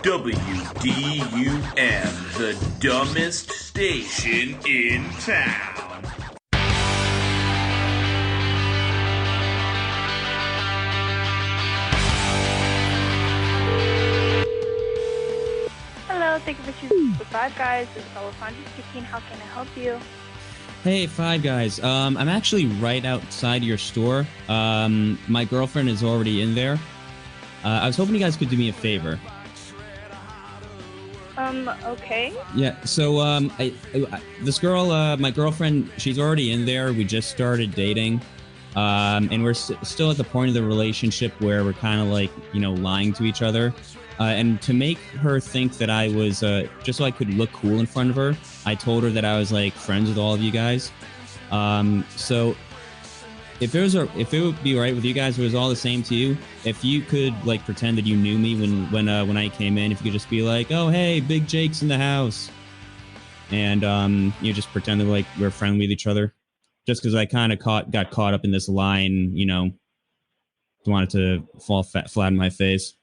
WDUM, the dumbest station in town. Hello, thank you for choosing the Five Guys. This is Alessandra speaking. How can I help you? Hey, Five Guys. I'm actually right outside your store. My girlfriend is already in there. I was hoping you guys could do me a favor. Okay. Yeah, so, this girl, my girlfriend, she's already in there. We just started dating. And we're still at the point of the relationship where we're kind of like, lying to each other. And to make her think that I was, just so I could look cool in front of her, I told her that I was like friends with all of you guys. So if it would be all right with you guys, if it was all the same to you, if you could like pretend that you knew me when I came in, if you could just be like, oh hey, Big Jake's in the house, and you just pretend that like we're friendly with each other, just because I kind of got caught up in this line, wanted to fall flat in my face.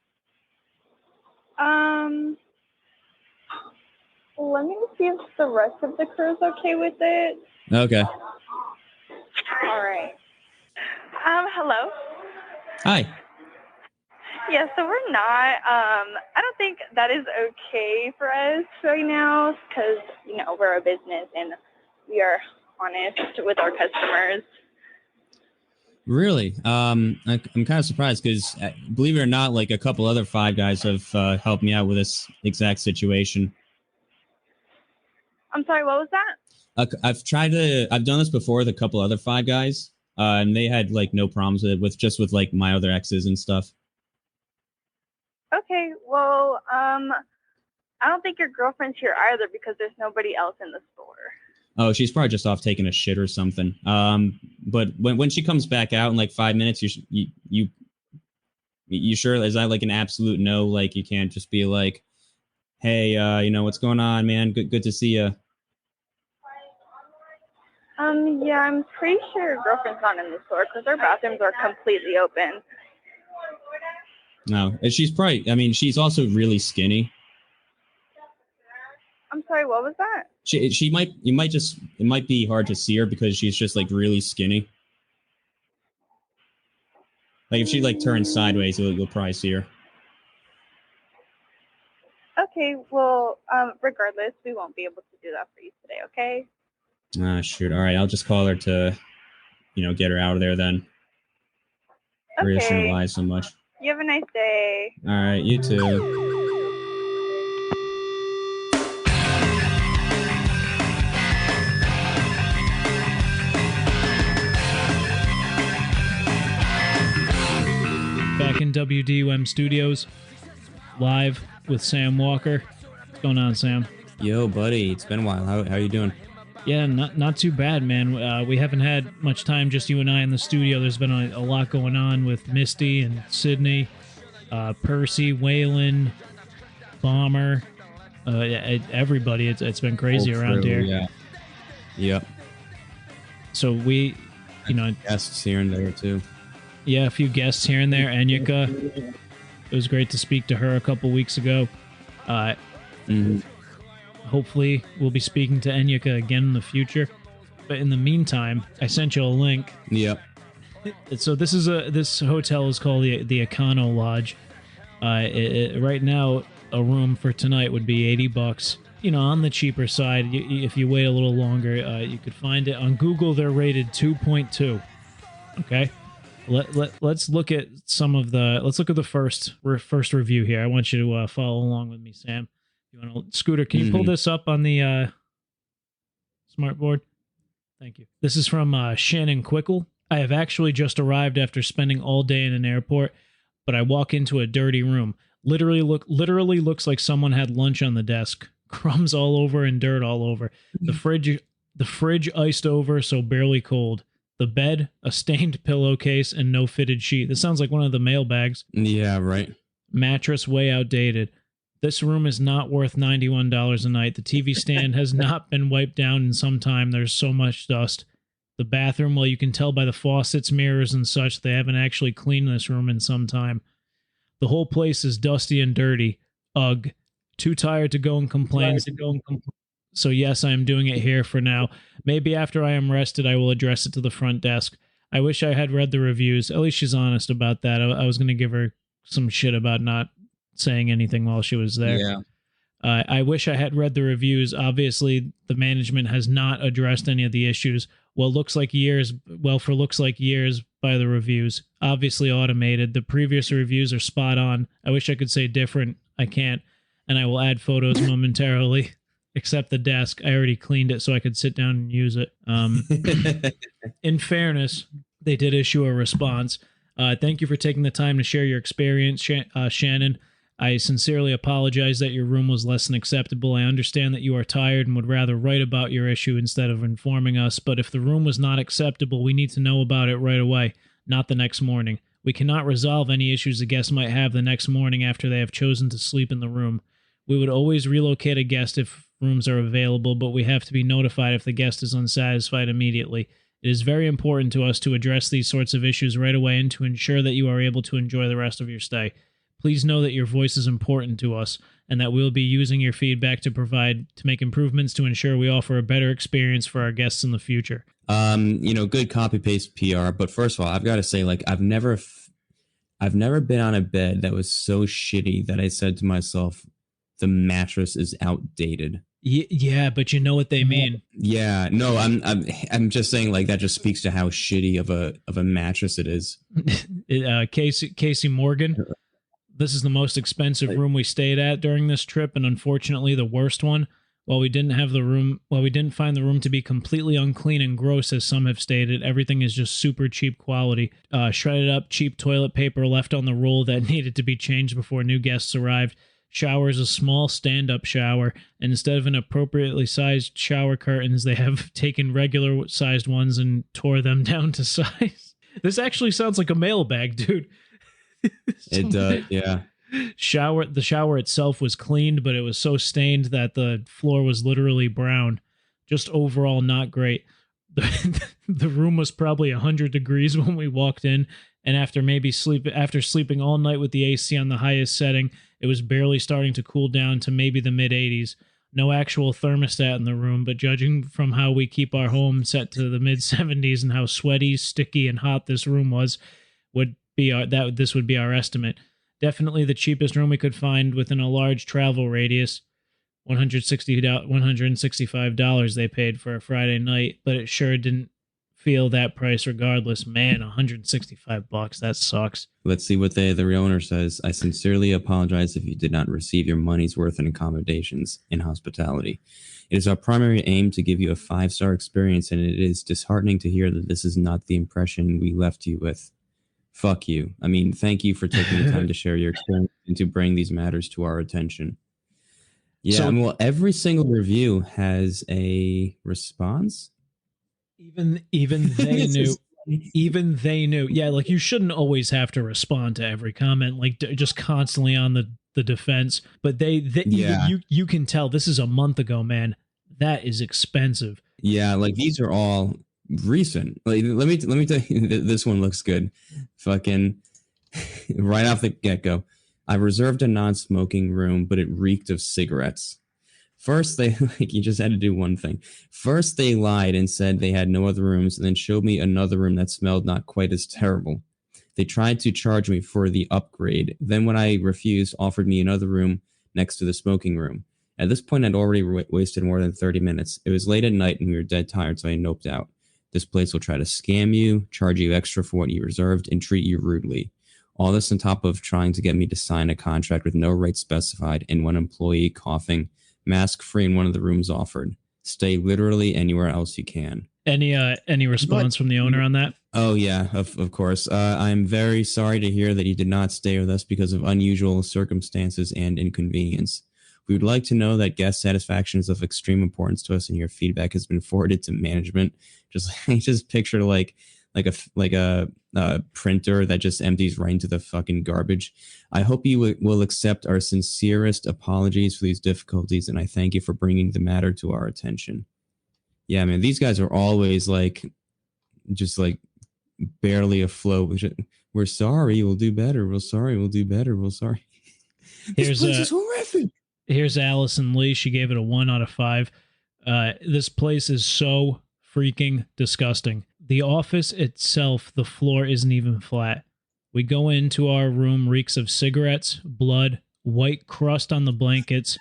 Let me see if the rest of the crew's okay with it. Okay. All right. Hello? Hi. Yeah, so we're not, I don't think that is okay for us right now because, we're a business and we are honest with our customers. Really? I'm kind of surprised because, believe it or not, like a couple other Five Guys have helped me out with this exact situation. I'm sorry, what was that? I've done this before with a couple other Five Guys, and they had like no problems with it, with like my other exes and stuff. Okay, well, I don't think your girlfriend's here either because there's nobody else in the store. Oh, she's probably just off taking a shit or something. But when she comes back out in like 5 minutes, you sure? Is that like an absolute no? Like you can't just be like, hey, what's going on, man? Good to see you. Yeah, I'm pretty sure your girlfriend's not in the store because our bathrooms are completely open. No, she's also really skinny. I'm sorry, what was that? It might be hard to see her because she's just like really skinny. Like if she like turns sideways, you'll probably see her. Okay, well, regardless, we won't be able to do that for you today, okay? Shoot. All right, I'll just call her to, get her out of there then. Okay. Really shouldn't lie so much. You have a nice day. All right, you too. Back in WDUM Studios, live with Sam Walker. What's going on, Sam? Yo, buddy, it's been a while. How you doing? Yeah, not too bad, man. We haven't had much time, just you and I in the studio. There's been a lot going on with Misty and Sydney, Percy, Waylon, Bomber, everybody. It's been crazy around here. Yeah. Yep. So we, guests here and there too. Yeah, a few guests here and there. Enyika, it was great to speak to her a couple weeks ago. Hopefully, we'll be speaking to Enyika again in the future. But in the meantime, I sent you a link. Yep. So this hotel is called the Econolodge. Right now, a room for tonight would be $80. On the cheaper side. If you wait a little longer, you could find it on Google. They're rated 2.2. Okay. Let's look at the first review here. I want you to follow along with me, Sam. You want to, Scooter? Can you pull this up on the smart board? Thank you. This is from Shannon Quickle. I have actually just arrived after spending all day in an airport, but I walk into a dirty room. Literally looks like someone had lunch on the desk. Crumbs all over and dirt all over. The fridge iced over, so barely cold. The bed, a stained pillowcase, and no fitted sheet. This sounds like one of the mailbags. Yeah, right. Mattress way outdated. This room is not worth $91 a night. The TV stand has not been wiped down in some time. There's so much dust. The bathroom, well, you can tell by the faucets, mirrors, and such, they haven't actually cleaned this room in some time. The whole place is dusty and dirty. Ugh. Too tired to go and complain. So yes, I am doing it here for now. Maybe after I am rested, I will address it to the front desk. I wish I had read the reviews. At least she's honest about that. I was going to give her some shit about not saying anything while she was there. Yeah. I wish I had read the reviews. Obviously, the management has not addressed any of the issues. For looks like years by the reviews. Obviously automated. The previous reviews are spot on. I wish I could say different. I can't. And I will add photos momentarily. Except the desk. I already cleaned it so I could sit down and use it. In fairness, they did issue a response. Thank you for taking the time to share your experience, Shannon. I sincerely apologize that your room was less than acceptable. I understand that you are tired and would rather write about your issue instead of informing us, but if the room was not acceptable, we need to know about it right away, not the next morning. We cannot resolve any issues a guest might have the next morning after they have chosen to sleep in the room. We would always relocate a guest if rooms are available, but we have to be notified if the guest is unsatisfied immediately. It is very important to us to address these sorts of issues right away and to ensure that you are able to enjoy the rest of your stay. Please know that your voice is important to us and that we'll be using your feedback to make improvements to ensure we offer a better experience for our guests in the future. Good copy paste PR, but first of all, I've got to say, like, I've never been on a bed that was so shitty that I said to myself, the mattress is outdated. Yeah, but you know what they mean. Yeah, no, I'm just saying, like, that just speaks to how shitty of a mattress it is. Casey Morgan. This is the most expensive room we stayed at during this trip, and unfortunately the worst one. While we didn't find the room to be completely unclean and gross, as some have stated, everything is just super cheap quality. Shredded up cheap toilet paper left on the roll that needed to be changed before new guests arrived. Shower is a small stand-up shower, and instead of an appropriately sized shower curtains, they have taken regular-sized ones and tore them down to size. This actually sounds like a mailbag, dude. It does, yeah. The shower itself was cleaned, but it was so stained that the floor was literally brown. Just overall not great. The room was probably 100 degrees when we walked in, and after sleeping all night with the AC on the highest setting, it was barely starting to cool down to maybe the mid-80s. No actual thermostat in the room, but judging from how we keep our home set to the mid-70s and how sweaty, sticky, and hot this room was, this would be our estimate. Definitely the cheapest room we could find within a large travel radius. $165 they paid for a Friday night, but it sure didn't feel that price regardless. Man, $165, that sucks. Let's see what the owner says. I sincerely apologize if you did not receive your money's worth in accommodations in hospitality. It is our primary aim to give you a 5-star experience, and it is disheartening to hear that this is not the impression we left you with. Fuck you. I mean, thank you for taking the time to share your experience and to bring these matters to our attention. Yeah, well, every single review has a response. Even they knew. Even they knew. Yeah, like, you shouldn't always have to respond to every comment, like just constantly on the defense. But you can tell this is a month ago, man. That is expensive. Yeah, like, these are all recent. Like, let me tell you, this one looks good. Fucking right off the get-go. I reserved a non-smoking room, but it reeked of cigarettes. First, you just had to do one thing. First, they lied and said they had no other rooms, and then showed me another room that smelled not quite as terrible. They tried to charge me for the upgrade. Then, when I refused, offered me another room next to the smoking room. At this point, I'd already wasted more than 30 minutes. It was late at night, and we were dead tired, so I noped out. This place will try to scam you, charge you extra for what you reserved, and treat you rudely. All this on top of trying to get me to sign a contract with no rate specified, and one employee coughing, mask-free in one of the rooms offered. Stay literally anywhere else you can. Any response from the owner on that? Oh, yeah, of course. I'm very sorry to hear that you did not stay with us because of unusual circumstances and inconvenience. We would like to know that guest satisfaction is of extreme importance to us, and your feedback has been forwarded to management. Just picture like a printer that just empties right into the fucking garbage. I hope you will accept our sincerest apologies for these difficulties, and I thank you for bringing the matter to our attention. Yeah, man, these guys are always just barely afloat. We're sorry, we'll do better. We're sorry, we'll do better. We're sorry. This place is horrific. Here's Allison Lee. She gave it a 1 out of 5. This place is so freaking disgusting. The office itself, the floor isn't even flat. We go into our room, reeks of cigarettes, blood, white crust on the blankets.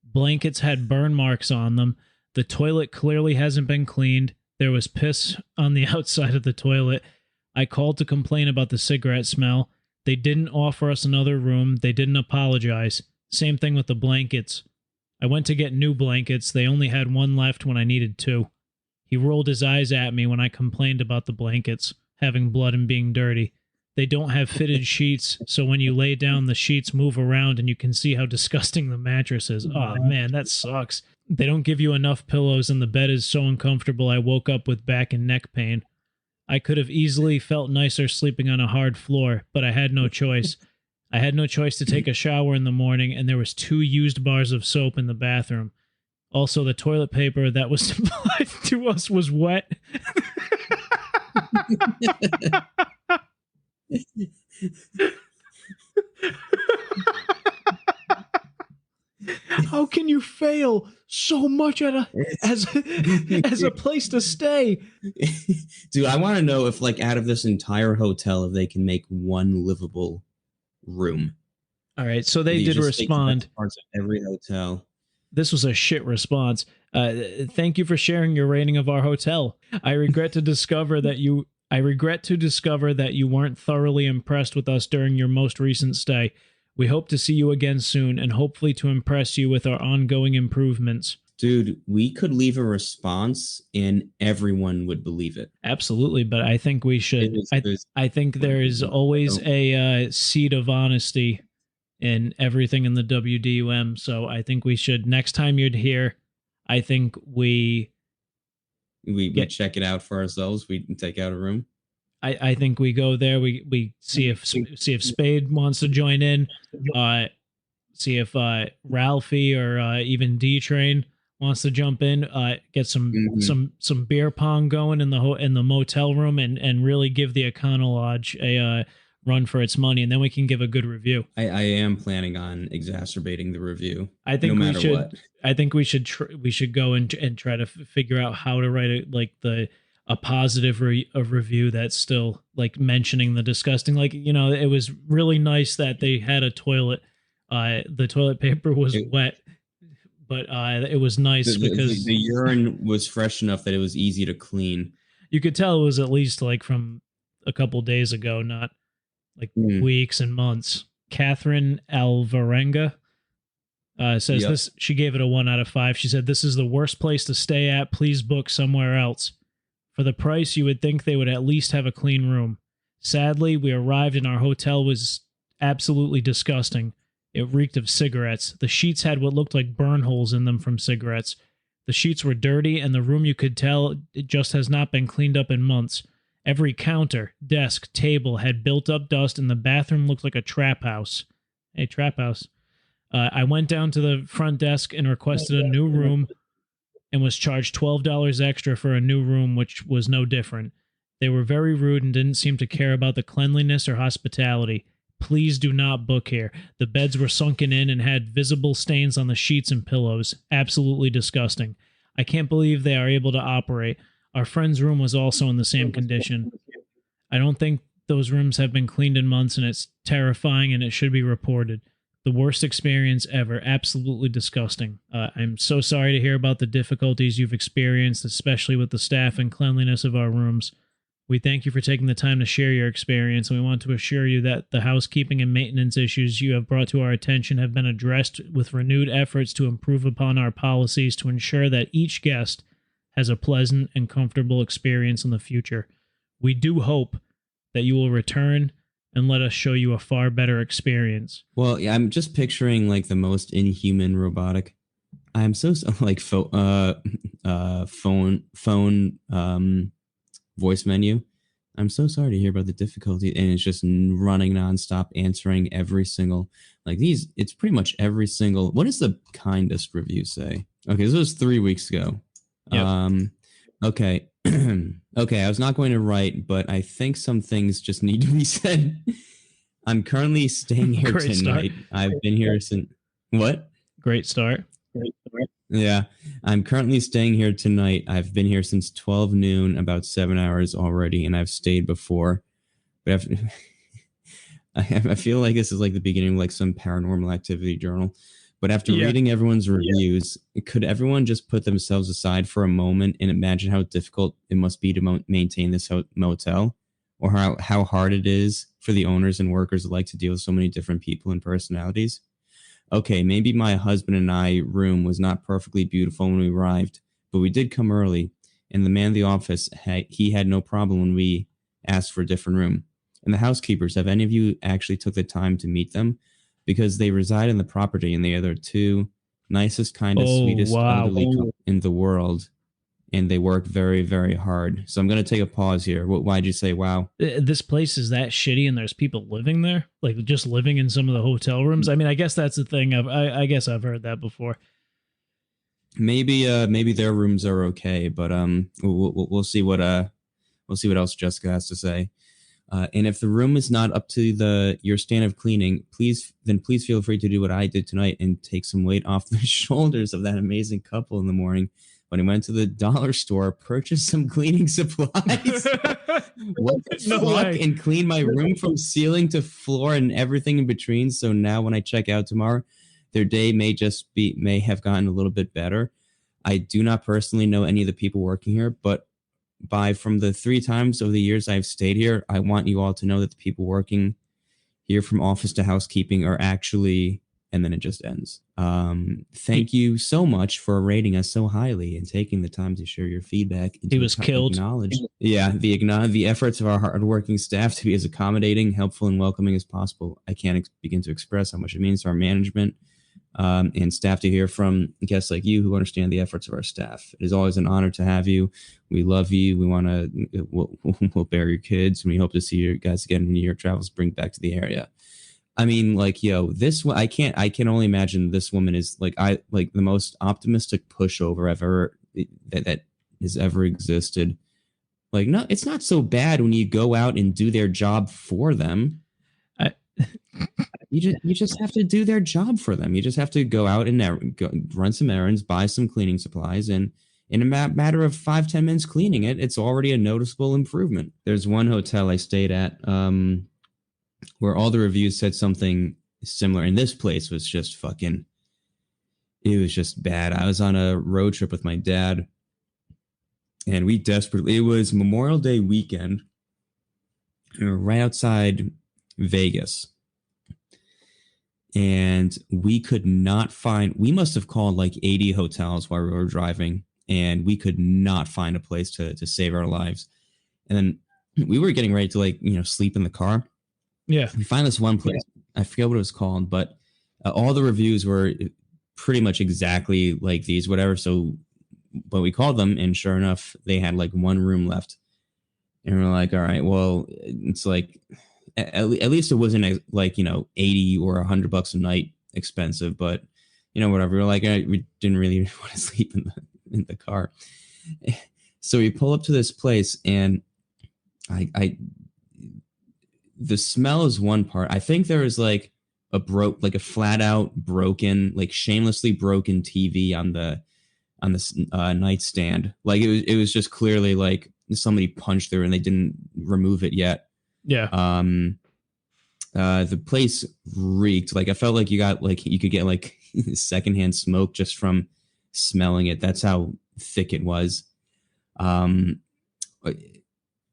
Blankets had burn marks on them. The toilet clearly hasn't been cleaned. There was piss on the outside of the toilet. I called to complain about the cigarette smell. They didn't offer us another room. They didn't apologize. Same thing with the blankets. I went to get new blankets. They only had one left when I needed 2. He rolled his eyes at me when I complained about the blankets having blood and being dirty. They don't have fitted sheets, so when you lay down, the sheets move around and you can see how disgusting the mattress is. Oh, man, that sucks. They don't give you enough pillows and the bed is so uncomfortable I woke up with back and neck pain. I could have easily felt nicer sleeping on a hard floor, but I had no choice. I had no choice to take a shower in the morning, and there was 2 used bars of soap in the bathroom. Also, the toilet paper that was supplied to us was wet. How can you fail so much as a place to stay? Dude, I want to know if, like, out of this entire hotel, if they can make one livable room. All right, so they did respond. Parts of every hotel. This was a shit response. Thank you for sharing your rating of our hotel. I regret to discover that you weren't thoroughly impressed with us during your most recent stay. We hope to see you again soon and hopefully to impress you with our ongoing improvements. Dude, we could leave a response and everyone would believe it. Absolutely, but I think we should. I think there is always a seed of honesty in everything in the WDUM. So I think we should, next time you're here, I think we check it out for ourselves. We take out a room. I think we go there. We see if Spade wants to join in. See if Ralphie or even D Train wants to jump in. Get some beer pong going in the motel room and really give the Econolodge a run for its money, and then we can give a good review. I am planning on exacerbating the review. I think no matter what. I think we should go and try to figure out how to write a positive review that's still like mentioning the disgusting. Like, you know, it was really nice that they had a toilet. The toilet paper was wet, but it was nice because the urine was fresh enough that it was easy to clean. You could tell it was at least like from a couple days ago, not like weeks and months. Catherine Alvarenga says this. She gave it a 1 out of 5. She said, "This is the worst place to stay at. Please book somewhere else. For the price, you would think they would at least have a clean room. Sadly, we arrived and our hotel was absolutely disgusting. It reeked of cigarettes. The sheets had what looked like burn holes in them from cigarettes. The sheets were dirty, and the room, you could tell, it just has not been cleaned up in months. Every counter, desk, table had built up dust, and the bathroom looked like a trap house." Hey, trap house. I went down to the front desk and requested a new room and was charged $12 extra for a new room, which was no different. They were very rude and didn't seem to care about the cleanliness or hospitality. Please do not book here. The beds were sunken in and had visible stains on the sheets and pillows. Absolutely disgusting. I can't believe they are able to operate. Our friend's room was also in the same condition. I don't think those rooms have been cleaned in months, and it's terrifying and it should be reported. The worst experience ever. Absolutely disgusting. I'm so sorry to hear about the difficulties you've experienced, especially with the staff and cleanliness of our rooms. We thank you for taking the time to share your experience, and we want to assure you that the housekeeping and maintenance issues you have brought to our attention have been addressed with renewed efforts to improve upon our policies to ensure that each guest has a pleasant and comfortable experience in the future. We do hope that you will return and let us show you a far better experience. Well, yeah, I'm just picturing like the most inhuman robotic. I'm so like phone voice menu. I'm so sorry to hear about the difficulty, and it's just running nonstop, answering every single it's pretty much every single. What does the kindest review say? Okay, this was 3 weeks ago. Yep. Okay. Okay, I was not going to write, but I think some things just need to be said. I'm currently staying here Great start. tonight. I've been here since what? Great start. Yeah, I'm currently staying here tonight. I've been here since 12 noon, about 7 hours already, and I've stayed before. But I feel like this is like the beginning of like some paranormal activity journal. But after reading everyone's reviews, could everyone just put themselves aside for a moment and imagine how difficult it must be to maintain this motel, or how hard it is for the owners and workers alike to deal with so many different people and personalities? Okay, maybe my husband and I room was not perfectly beautiful when we arrived, but we did come early, and the man in the office, he had no problem when we asked for a different room. And the housekeepers, have any of you actually took the time to meet them? Because they reside in the property and they are the two nicest, kindest, sweetest elderly couple in the world. And they work very, very hard. So I'm going to take a pause here. Why'd you say wow? This place is that shitty and there's people living there? Like just living in some of the hotel rooms? I mean, I guess that's the thing. I guess I've heard that before. Maybe their rooms are okay, but we'll see what else Jessica has to say. And if the room is not up to your standard of cleaning, please feel free to do what I did tonight and take some weight off the shoulders of that amazing couple in the morning when I went to the dollar store, purchased some cleaning supplies, what the fuck, and cleaned my room from ceiling to floor and everything in between. So now when I check out tomorrow, their day may have gotten a little bit better. I do not personally know any of the people working here, but from the 3 times over the years I've stayed here, I want you all to know that the people working here from office to housekeeping are actually, and then it just ends. Thank you so much for rating us so highly and taking the time to share your feedback. He was killed. Yeah, the efforts of our hardworking staff to be as accommodating, helpful, and welcoming as possible. I can't begin to express how much it means to our management and staff to hear from guests like you who understand the efforts of our staff. It is always an honor to have you. We love you. We'll bear your kids, and we hope to see you guys again when your travels bring back to the area. I mean, like, this one, I can only imagine this woman is like the most optimistic pushover ever that has ever existed. Like, no, it's not so bad when you go out and do their job for them. You just have to do their job for them. You just have to go out and run some errands, buy some cleaning supplies, and in a matter of 5-10 minutes cleaning it, it's already a noticeable improvement. There's one hotel I stayed at where all the reviews said something similar, and this place was just it was just bad. I was on a road trip with my dad, and it was Memorial Day weekend. We were right outside Vegas. And we must have called like 80 hotels while we were driving, and we could not find a place to save our lives. And then we were getting ready to sleep in the car. Yeah. We find this one place. I forget what it was called, but all the reviews were pretty much exactly like these, whatever. So, but we called them, and sure enough, they had like one room left. And we're like, all right, well, it's like, at least it wasn't like, $80 or $100 a night expensive, but whatever. We're like, we didn't really want to sleep in the car. So we pull up to this place, and the smell is one part. I think there is like a flat out broken, like shamelessly broken TV on the nightstand. Like it was just clearly like somebody punched through and they didn't remove it yet. Yeah. The place reeked. Like I felt like you could get like secondhand smoke just from smelling it. That's how thick it was.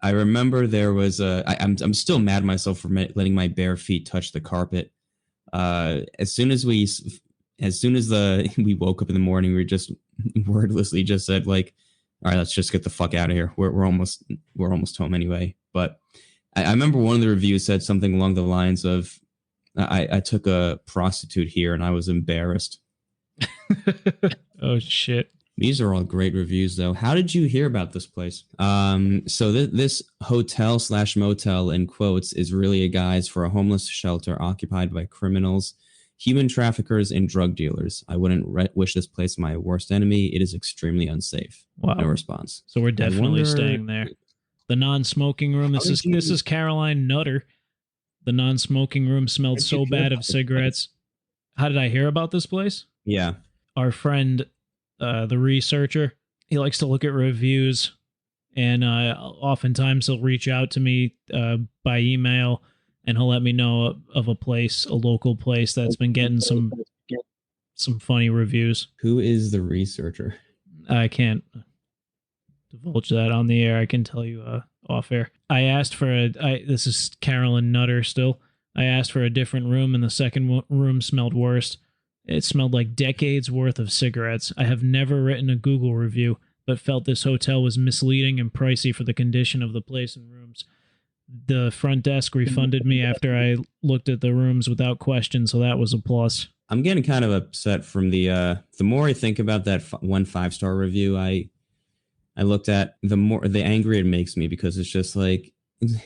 I remember there was I'm still mad at myself for letting my bare feet touch the carpet. As soon as we woke up in the morning, we just wordlessly just said like, all right, let's just get the fuck out of here. We're almost home anyway. But I remember one of the reviews said something along the lines of, I took a prostitute here and I was embarrassed. Oh, shit. These are all great reviews, though. How did you hear about this place? So this hotel/motel, in quotes, is really a guise for a homeless shelter occupied by criminals, human traffickers, and drug dealers. I wouldn't wish this place my worst enemy. It is extremely unsafe. Wow. No response. So we're definitely staying there. The non-smoking room. This is Caroline Nutter. The non-smoking room smelled so bad of cigarettes. How did I hear about this place? Yeah. Our friend, the researcher, he likes to look at reviews, and oftentimes he'll reach out to me by email, and he'll let me know of a place, a local place that's been getting some funny reviews. Who is the researcher? I can't divulge that on the air. I can tell you off air. I asked for this is Carolyn Nutter still. I asked for a different room, and the second room smelled worse. It smelled like decades worth of cigarettes. I have never written a Google review, but felt this hotel was misleading and pricey for the condition of the place and rooms. The front desk refunded me after I looked at the rooms without question, so that was a plus. I'm getting kind of upset from the more I think about that 1 5-star review I looked at, the angrier it makes me, because it's just like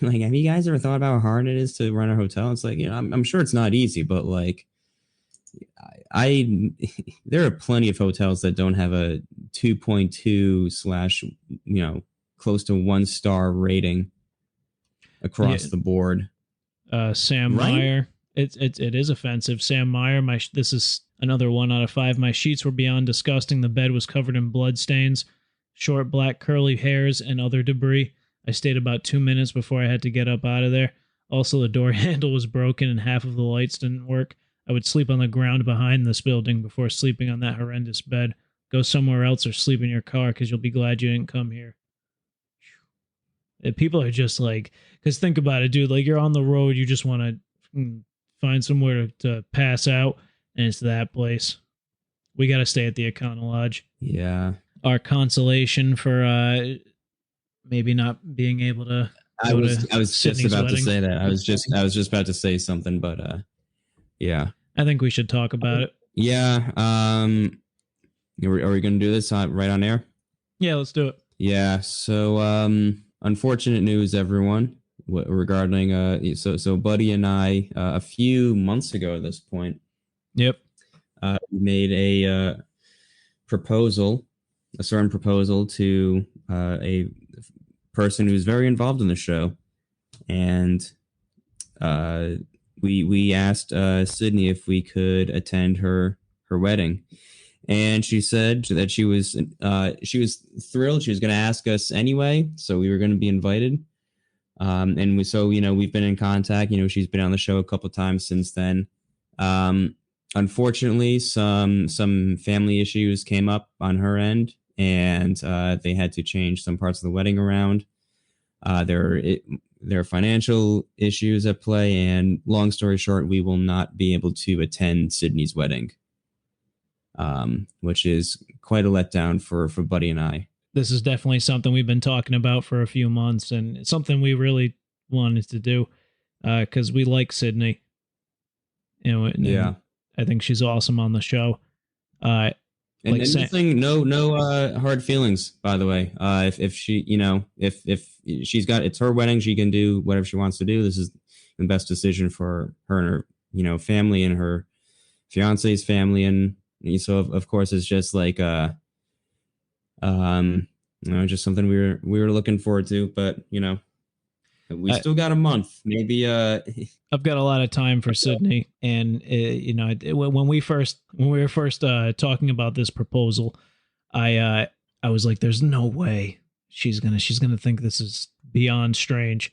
have you guys ever thought about how hard it is to run a hotel? It's like, I'm sure it's not easy, but like there are plenty of hotels that don't have a 2.2 / close to 1-star rating across the board. Sam Meyer, it is offensive. Sam Meyer, this is another 1 out of 5. My sheets were beyond disgusting. The bed was covered in blood stains, short black curly hairs, and other debris. I stayed about 2 minutes before I had to get up out of there. Also, the door handle was broken and half of the lights didn't work. I would sleep on the ground behind this building before sleeping on that horrendous bed. Go somewhere else or sleep in your car, because you'll be glad you didn't come here. People are just like, because think about it, dude. Like, you're on the road, you just want to find somewhere to pass out, and it's that place. We got to stay at the Econolodge. Yeah. Our consolation for maybe not being able to. I was just about to say that. I was just about to say something, but yeah. I think we should talk about it. Yeah. Are we going to do this right on air? Yeah, let's do it. Yeah. So unfortunate news, everyone, regarding so Buddy and I a few months ago at this point. Yep. Made a certain proposal to a person who's very involved in the show, and we asked Sydney if we could attend her wedding, and she said that she was thrilled. She was going to ask us anyway, so we were going to be invited. And we've been in contact. She's been on the show a couple of times since then. Unfortunately, some family issues came up on her end, and they had to change some parts of the wedding around. There are financial issues at play, and long story short, we will not be able to attend Sydney's wedding, which is quite a letdown for Buddy and I. This is definitely something we've been talking about for a few months, and it's something we really wanted to do because we like Sydney. Yeah. I think she's awesome on the show. No hard feelings, by the way. If she, if she's got, it's her wedding, she can do whatever she wants to do. This is the best decision for her and her, family and her fiance's family. And so of course it's just like, just something we were looking forward to, but we still got a month, maybe. I've got a lot of time for Sydney, and when we were first talking about this proposal, I was like, "There's no way she's gonna think this is beyond strange."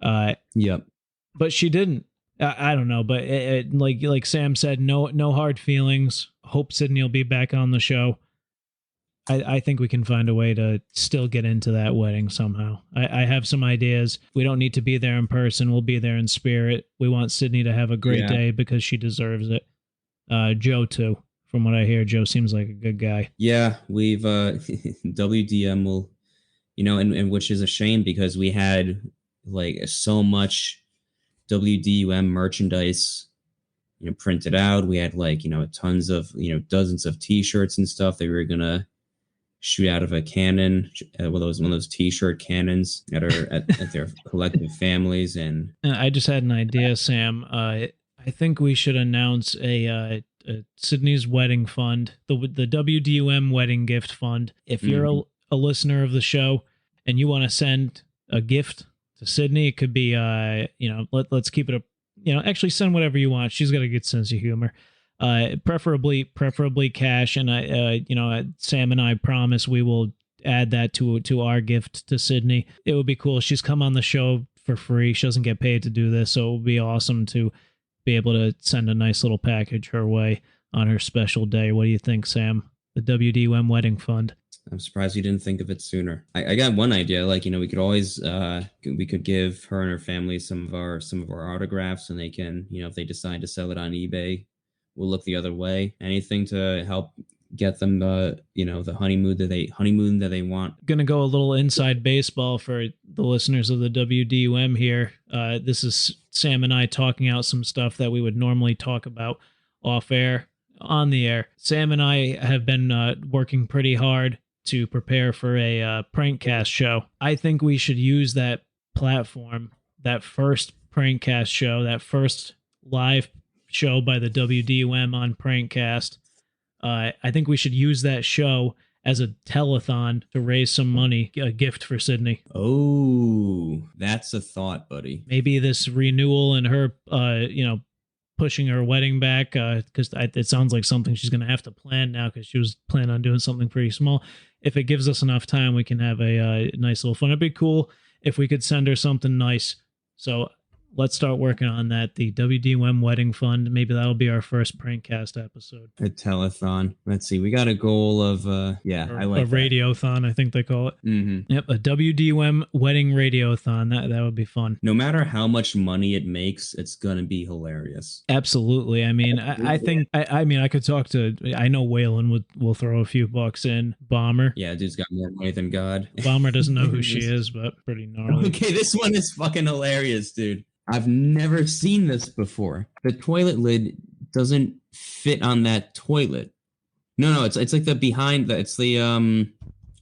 Yep. But she didn't. I don't know, but like Sam said, no hard feelings. Hope Sydney will be back on the show. I think we can find a way to still get into that wedding somehow. I have some ideas. We don't need to be there in person. We'll be there in spirit. We want Sydney to have a great day because she deserves it. Joe, too. From what I hear, Joe seems like a good guy. Yeah, we've WDM will, and which is a shame because we had like so much WDUM merchandise printed out. We had like tons of dozens of T-shirts and stuff that we were gonna shoot out of a cannon, one of those T-shirt cannons at their collective families. And I just had an idea, Sam. I think we should announce a Sydney's wedding fund, the WDUM wedding gift fund. If you're a listener of the show and you want to send a gift to Sydney. It could be, let's keep it actually send whatever you want. She's got a good sense of humor. Preferably cash. And Sam and I promise we will add that to our gift to Sydney. It would be cool. She's come on the show for free. She doesn't get paid to do this, so it would be awesome to be able to send a nice little package her way on her special day. What do you think, Sam? The WDUM Wedding Fund. I'm surprised you didn't think of it sooner. I got one idea. Like, we could always we could give her and her family some of our autographs, and they can, if they decide to sell it on eBay, we'll look the other way. Anything to help get them the honeymoon that they want. Gonna go a little inside baseball for the listeners of the WDUM here. This is Sam and I talking out some stuff that we would normally talk about off air, on the air. Sam and I have been working pretty hard to prepare for a prankcast show. I think we should use that platform, that first prankcast show, that first live show by the WDUM on Prankcast. I think we should use that show as a telethon to raise some money, a gift for Sydney. Oh, that's a thought, buddy. Maybe this renewal and her, pushing her wedding back, because it sounds like something she's going to have to plan now, because she was planning on doing something pretty small. If it gives us enough time, we can have a nice little fun. It'd be cool if we could send her something nice. So let's start working on that. The WDUM Wedding Fund. Maybe that'll be our first prankcast episode. A telethon. Let's see. We got a goal of I like a radiothon, I think they call it. Mm-hmm. Yep, a WDUM Wedding Radiothon. That would be fun. No matter how much money it makes, it's gonna be hilarious. Absolutely. I mean, I think I could talk to. I know Waylon will throw a few bucks in. Bomber. Yeah, dude's got more money than God. Bomber doesn't know who she is, but pretty gnarly. Okay, this one is fucking hilarious, dude. I've never seen this before. The toilet lid doesn't fit on that toilet. No, it's like the behind the, it's the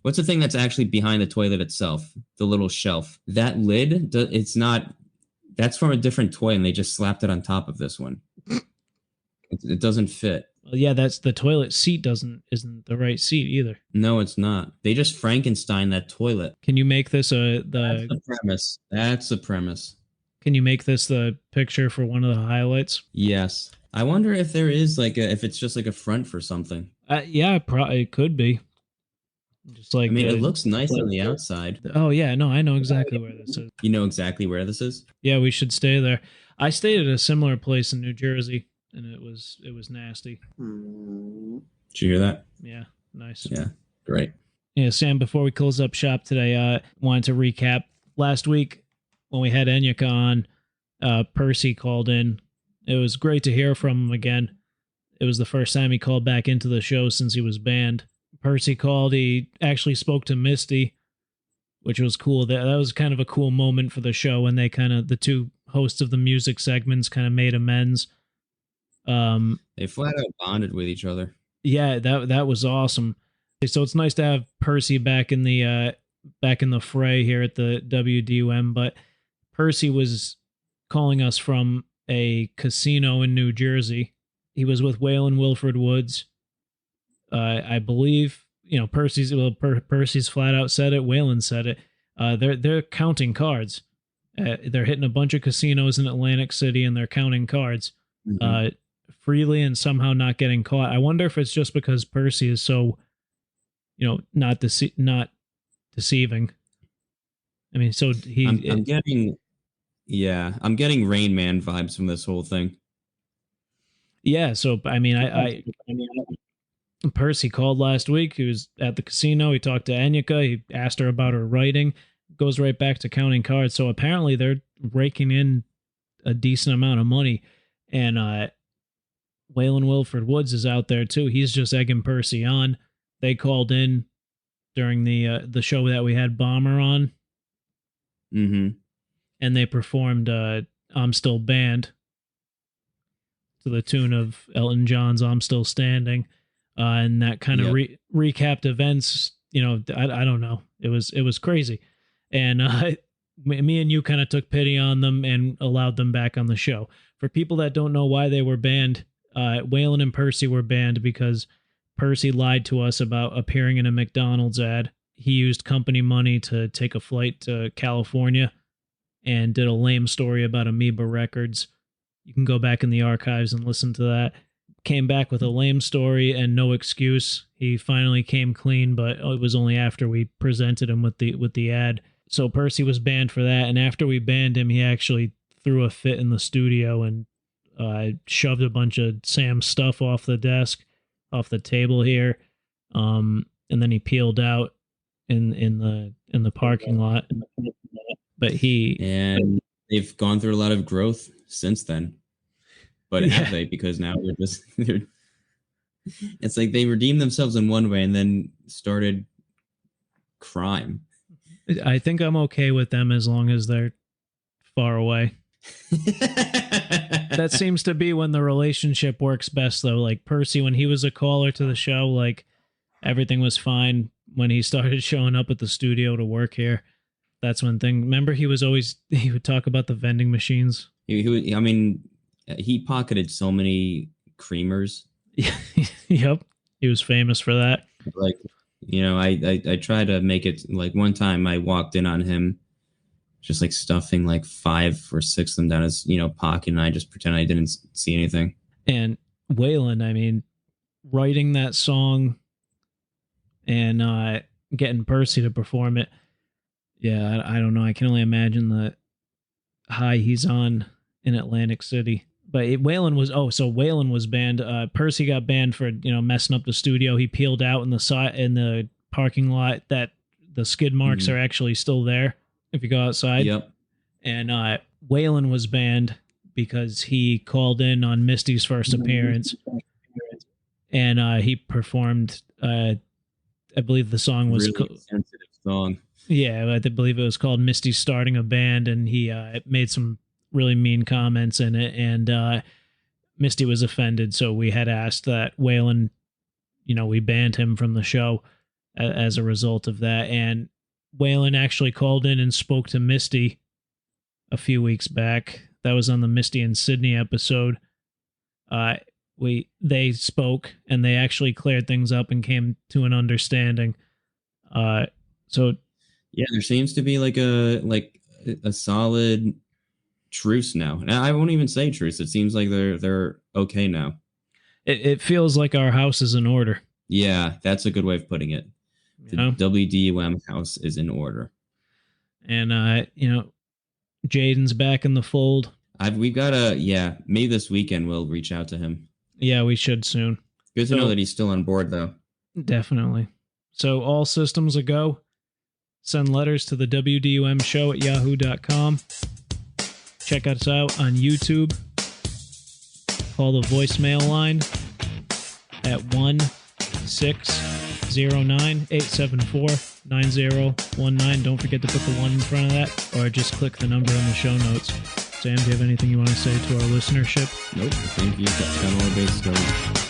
what's the thing that's actually behind the toilet itself? The little shelf. That lid, it's not, that's from a different toy, and they just slapped it on top of this one. It doesn't fit. Well, yeah, that's the toilet seat isn't the right seat either. No, it's not. They just Frankenstein that toilet. Can you make this That's the premise. That's the premise. Can you make this the picture for one of the highlights? Yes. I wonder if there is if it's just like a front for something. Yeah, it could be. Just like, it looks nice on the outside. Oh yeah, no, I know exactly where this is. You know exactly where this is? Yeah, we should stay there. I stayed at a similar place in New Jersey, and it was nasty. Did you hear that? Yeah, nice. Yeah, great. Yeah, Sam, before we close up shop today, wanted to recap last week when we had Enyika on. Percy called in. It was great to hear from him again. It was the first time he called back into the show since he was banned. Percy called. He actually spoke to Misty, which was cool. That was kind of a cool moment for the show when they the two hosts of the music segments kind of made amends. They flat out bonded with each other. Yeah, that was awesome. So it's nice to have Percy back in the fray here at the WDUM. But Percy was calling us from a casino in New Jersey. He was with Waylon Wilford Woods. I believe, Percy's flat out said it. Waylon said it. They're counting cards. They're hitting a bunch of casinos in Atlantic City, and they're counting cards freely and somehow not getting caught. I wonder if it's just because Percy is so, not deceiving. I mean, so I'm getting Rain Man vibes from this whole thing. Yeah, so I mean, Percy called last week. He was at the casino. He talked to Enyika. He asked her about her writing. Goes right back to counting cards. So apparently they're raking in a decent amount of money. And Waylon Wilford Woods is out there too. He's just egging Percy on. They called in during the show that we had Bomber on. Mm-hmm. And they performed I'm Still Banned to the tune of Elton John's I'm Still Standing. And that kind of recapped events. I don't know. It was crazy. And me and you kind of took pity on them and allowed them back on the show. For people that don't know why they were banned, Waylon and Percy were banned because Percy lied to us about appearing in a McDonald's ad. He used company money to take a flight to California and did a lame story about Amoeba Records. You can go back in the archives and listen to that. Came back with a lame story and no excuse. He finally came clean, but it was only after we presented him with the ad. So Percy was banned for that, and after we banned him, he actually threw a fit in the studio and shoved a bunch of Sam's stuff off the desk, off the table here, and then he peeled out in the parking lot. But and they've gone through a lot of growth since then. But have they? Because now they're it's like they redeemed themselves in one way and then started crime. I think I'm okay with them as long as they're far away. That seems to be when the relationship works best, though. Like Percy, when he was a caller to the show, like everything was fine. When he started showing up at the studio to work here, that's when remember, he would talk about the vending machines. He pocketed so many creamers. Yep, he was famous for that. Like, I try to make it like one time I walked in on him just like stuffing like 5 or 6 of them down his pocket, and I just pretend I didn't see anything. And Waylon, writing that song and getting Percy to perform it, yeah, I don't know. I can only imagine the high he's on in Atlantic City. But Waylon was banned. Percy got banned for messing up the studio. He peeled out in the parking lot. That the skid marks are actually still there if you go outside. Yep. And Waylon was banned because he called in on Misty's first appearance, and he performed. I believe the song was really sensitive song. Yeah, I believe it was called "Misty Starting a Band," and he made some really mean comments in it, and Misty was offended, so we had asked that Waylon, we banned him from the show as a result of that. And Waylon actually called in and spoke to Misty a few weeks back. That was on the Misty and Sydney episode. They spoke, and they actually cleared things up and came to an understanding. So yeah, there seems to be like a solid truce now. And I won't even say truce. It seems like they're okay now. It feels like our house is in order. Yeah, that's a good way of putting it. The WDUM house is in order. And Jaden's back in the fold. We've got maybe this weekend we'll reach out to him. Yeah, we should soon. Good to know that he's still on board, though. Definitely. So all systems a go. Send letters to the WDUMShow at yahoo.com. Check us out on YouTube. Call the voicemail line at 1-609-874-9019. Don't forget to put the 1 in front of that, or just click the number in the show notes. Sam, do you have anything you want to say to our listenership? Nope. I think you've got all our bases covered.